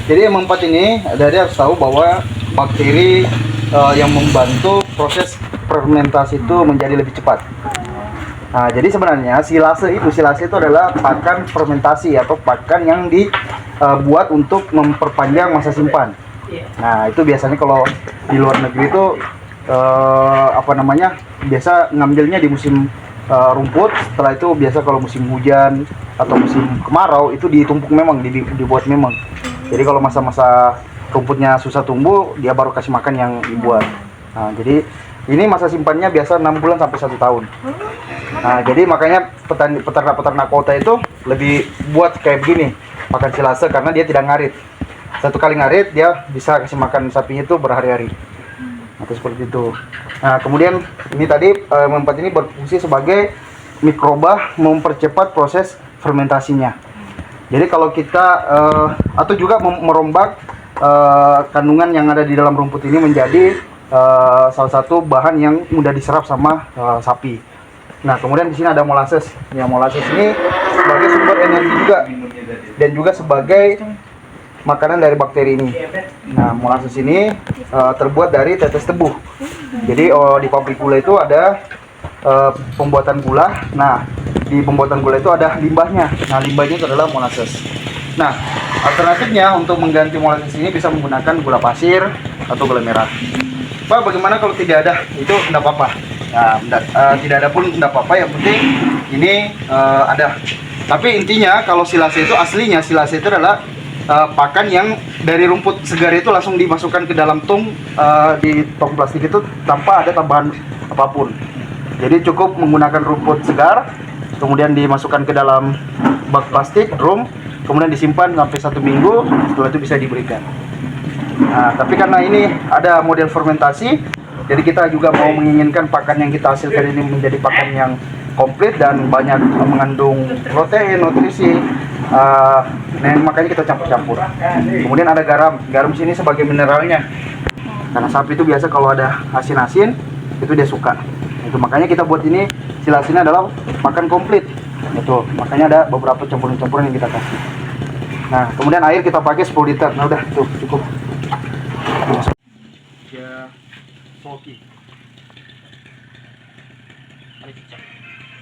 Jadi M4 ini dari harus tahu bahwa bakteri yang membantu proses fermentasi itu menjadi lebih cepat. Nah, jadi sebenarnya silase itu adalah pakan fermentasi atau pakan yang dibuat untuk memperpanjang masa simpan. Nah, itu biasanya kalau di luar negeri itu biasa ngambilnya di musim rumput. Setelah itu biasa kalau musim hujan atau musim kemarau itu ditumpuk memang, dibuat memang. Jadi kalau masa-masa rumputnya susah tumbuh, dia baru kasih makan yang dibuat. Nah, jadi ini masa simpannya biasa 6 bulan sampai 1 tahun. Nah, jadi makanya peternak-peternak kota itu lebih buat kayak begini, pakan silase, karena dia tidak ngarit. Satu kali ngarit, dia bisa kasih makan sapinya itu berhari-hari. Atau seperti itu. Nah, kemudian ini tadi M4 ini berfungsi sebagai mikroba mempercepat proses fermentasinya. Jadi kalau kita atau juga merombak kandungan yang ada di dalam rumput ini menjadi salah satu bahan yang mudah diserap sama sapi. Nah, kemudian di sini ada molasses. Ya, molasses ini sebagai sumber energi juga dan juga sebagai makanan dari bakteri ini. Nah, molasses ini terbuat dari tetes tebu. Jadi di pabrik gula itu ada pembuatan gula. Nah, di pembuatan gula itu ada limbahnya. Nah, limbahnya itu adalah molasses. Nah, alternatifnya untuk mengganti molasses ini bisa menggunakan gula pasir atau gula merah. Pak, bagaimana kalau tidak ada? Itu tidak apa-apa. Nah, tidak ada pun tidak apa-apa. Yang penting ini ada. Tapi intinya kalau silase itu aslinya, silase itu adalah pakan yang dari rumput segar itu langsung dimasukkan ke dalam tong, di tong plastik itu tanpa ada tambahan apapun. Jadi cukup menggunakan rumput segar, kemudian dimasukkan ke dalam bak plastik, drum, kemudian disimpan sampai 1 minggu, setelah itu bisa diberikan. Nah, tapi karena ini ada model fermentasi, jadi kita juga mau menginginkan pakan yang kita hasilkan ini menjadi pakan yang komplit dan banyak mengandung protein, nutrisi. Nah, makanya kita campur-campur. Kemudian ada garam. Garam sini sebagai mineralnya. Karena sapi itu biasa kalau ada asin-asin itu dia suka. Itu makanya kita buat ini, silasina adalah makan komplit. Itu makanya ada beberapa campuran-campuran yang kita kasih. Nah, kemudian air kita pakai 10 liter. Nah, udah tuh cukup. Ya, soki.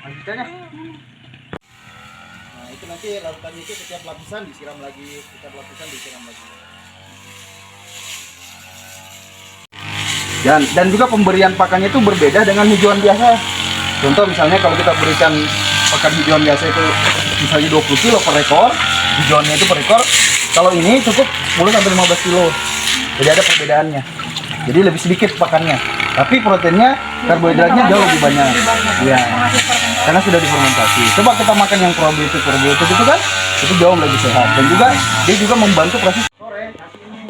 Lanjutannya. Nah, itu nanti larutannya itu setiap lapisan disiram lagi, setiap lapisan disiram lagi. Dan juga pemberian pakannya itu berbeda dengan hijauan biasa. Contoh misalnya kalau kita berikan pakan hijauan biasa itu misalnya 20 kilo per ekor, hijauannya itu per ekor. Kalau ini cukup 10 sampai 15 kilo. Jadi ada perbedaannya. Jadi lebih sedikit pakannya. Tapi proteinnya, karbohidratnya jauh lebih banyak. Iya. Karena sudah difermentasi. Coba kita makan yang probiotik itu kan itu jauh lebih sehat dan juga dia juga membantu proses sore kasih ini.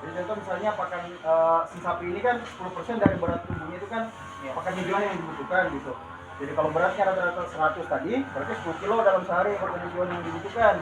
Jadi contoh misalnya pakan si sapi ini kan 10% dari berat tubuhnya itu kan pakan hijauan yang dibutuhkan gitu. Jadi kalau beratnya rata-rata 100 tadi, berarti 10 kilo dalam sehari pakan hijauan yang dibutuhkan.